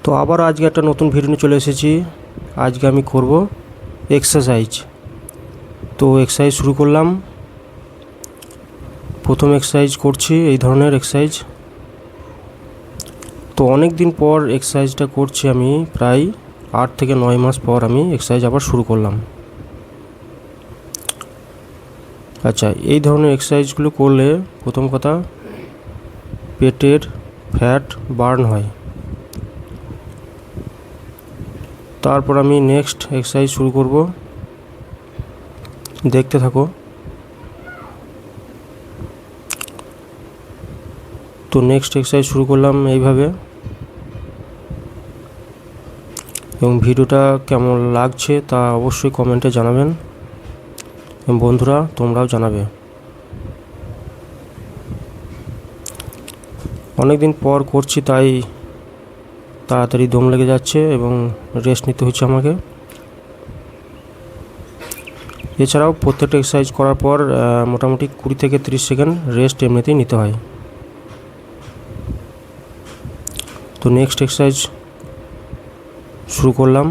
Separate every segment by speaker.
Speaker 1: তো আবার আজকে একটা নতুন ভিডিও নিয়ে চলে এসেছি। আজকে আমি করব এক্সারসাইজ। তো এক্সারসাইজ শুরু করলাম। প্রথম এক্সারসাইজ করছি এই ধরনের এক্সারসাইজ। তো অনেক দিন পর এক্সারসাইজটা করছি, আমি প্রায় 8 থেকে 9 মাস পর আমি এক্সারসাইজ আবার শুরু করলাম। আচ্ছা, এই ধরনের এক্সারসাইজগুলো করলে প্রথম কথা পেটের ফ্যাট বার্ন হয়। তারপর আমি নেক্সট এক্সারসাইজ শুরু করব, দেখতে থাকো। তো নেক্সট এক্সারসাইজ শুরু করলাম এইভাবে, এবং ভিডিওটা কেমন লাগছে তা অবশ্যই কমেন্টে জানাবেন, এবং বন্ধুরা তোমরাও জানাবে। অনেক দিন পর করছি তাই তাড়াতাড়ি দম লেগে যাচ্ছে এবং রেস্ট নিতে হচ্ছে আমাকে। এছাড়াও প্রত্যেকটা এক্সারসাইজ করার পর মোটামুটি 20 থেকে 30 সেকেন্ড রেস্ট এমনিতেই নিতে হয়। তো নেক্সট এক্সারসাইজ শুরু করলাম।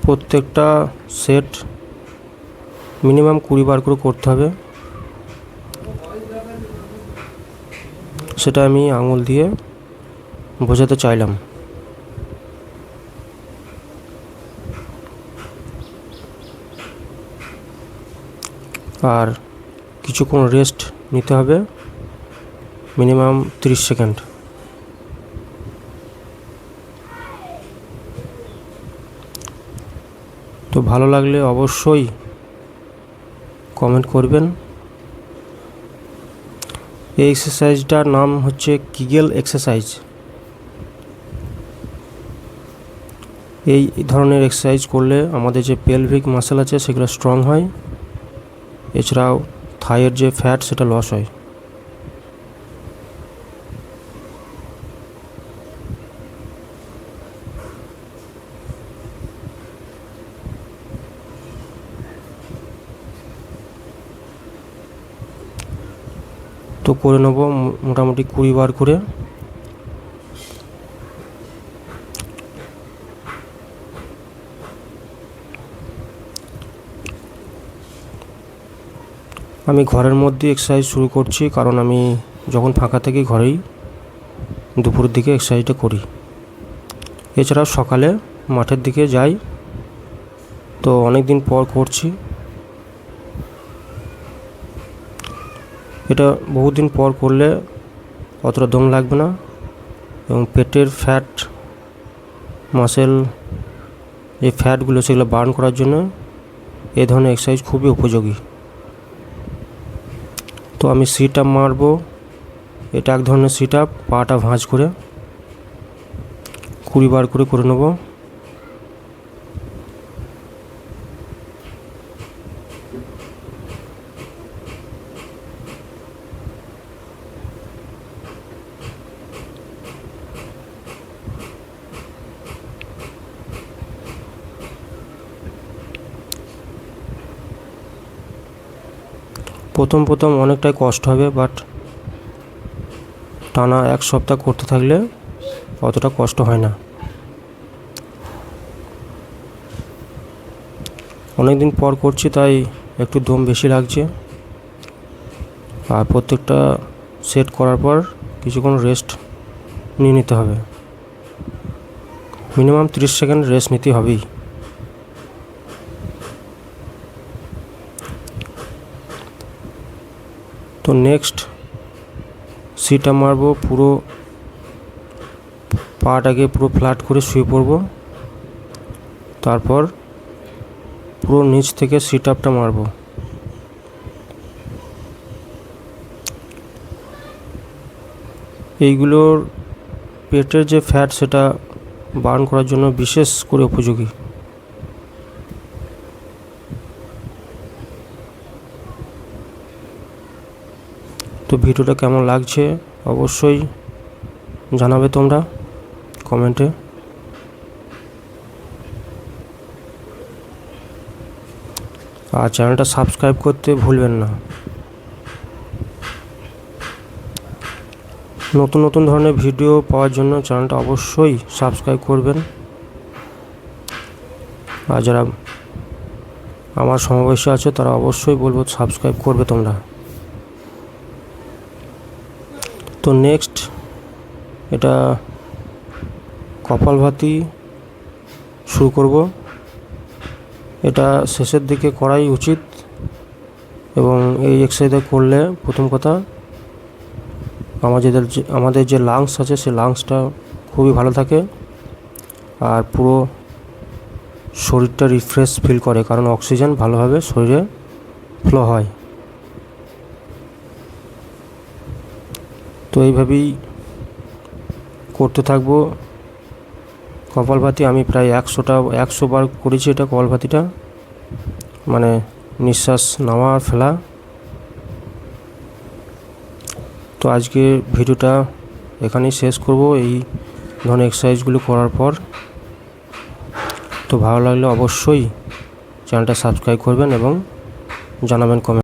Speaker 1: প্রত্যেকটা সেট মিনিমাম 20 বার করে করতে হবে। সেটা আমি আঙুল দিয়ে বোঝাতে চাইলাম। আর কিছুক্ষণ রেস্ট নিতে হবে, মিনিমাম 30 সেকেন্ড। তো ভালো লাগলে অবশ্যই কমেন্ট করবেন। এই এক্সারসাইজটার নাম হচ্ছে কিগেল এক্সারসাইজ। এই ধরনের এক্সারসাইজ করলে আমাদের যে পেলভিক মাসেল আছে সেগুলো স্ট্রং হয়। এছাড়াও থাইয়ের যে ফ্যাট সেটা লস হয়। তো করে নেব মোটামুটি 20 বার করে। আমি ঘরের মধ্যে এক্সারসাইজ শুরু করছি, কারণ আমি যখন ফাঁকা থাকি ঘরেই দুপুরের দিকে এক্সারসাইজটা করি। এছাড়াও সকালে মাঠের দিকে যাই। তো অনেক দিন পর করছি, এটা বহুদিন পর করলে অতটা দম লাগবে না, এবং পেটের ফ্যাট মাসেল যে ফ্যাটগুলো সেগুলো বার্ন করার জন্য এই ধরনের এক্সারসাইজ খুবই উপযোগী। তো আমি সিট আপ মারবো। এটা এক ধরনের সিট আপ, পাটা ভাঁজ করে 20 বার করে নেব। প্রথম অনেকটাই কষ্ট হবে, বাট টানা 1 সপ্তাহ করতে থাকলে অতটা কষ্ট হয় না। অনেক দিন পর করছি তাই একটু দম বেশি লাগছে। আর প্রত্যেকটা সেট করার পর কিছুক্ষণ রেস্ট নিয়ে নিতে হবে। মিনিমাম 30 সেকেন্ড রেস্ট নিতে হবেই। তো নেক্সট সিট আপ মারবো, পুরো পাটাকে পুরো ফ্ল্যাট করে শুয়ে পড়বো। তারপর পুরো নিচ থেকে সিট আপটা মারবো। এইগুলোর পেটের যে ফ্যাট সেটা বার্ন করার জন্য বিশেষ করে উপযোগী। তো ভিডিওটা কেমন লাগছে অবশ্যই জানাবে তোমরা কমেন্টে। আর চ্যানেলটা সাবস্ক্রাইব করতে ভুলবেন না। নতুন নতুন ধরনের ভিডিও পাওয়ার জন্য চ্যানেলটা অবশ্যই সাবস্ক্রাইব করবেন। আর যারা আমার সমবয়সী আছে তারা অবশ্যই বলবো সাবস্ক্রাইব করবে তোমরা। তো নেক্সট এটা কপালভাতি শুরু করব। এটা শেষের দিকে করাই উচিত এবং এই এক্সারসাইজটা করলে প্রথম কথা আমাদের যে লাংস আছে সেই লাংসটা খুবই ভালো থাকে আর পুরো শরীরটা রিফ্রেশ ফিল করে, কারণ অক্সিজেন ভালোভাবে শরীরে ফ্লো হয়। তো এইভাবেই করতে থাকবো। কপালভাতি আমি প্রায় 100 বার করেছি। এটা কপালভাতিটা মানে নিঃশ্বাস নেওয়া আর ফেলা। তো আজকে ভিডিওটা এখানেই শেষ করব এই ধরনের এক্সারসাইজগুলো করার পর। তো ভালো লাগলে অবশ্যই চ্যানেলটা সাবস্ক্রাইব করবেন এবং জানাবেন কমেন্ট।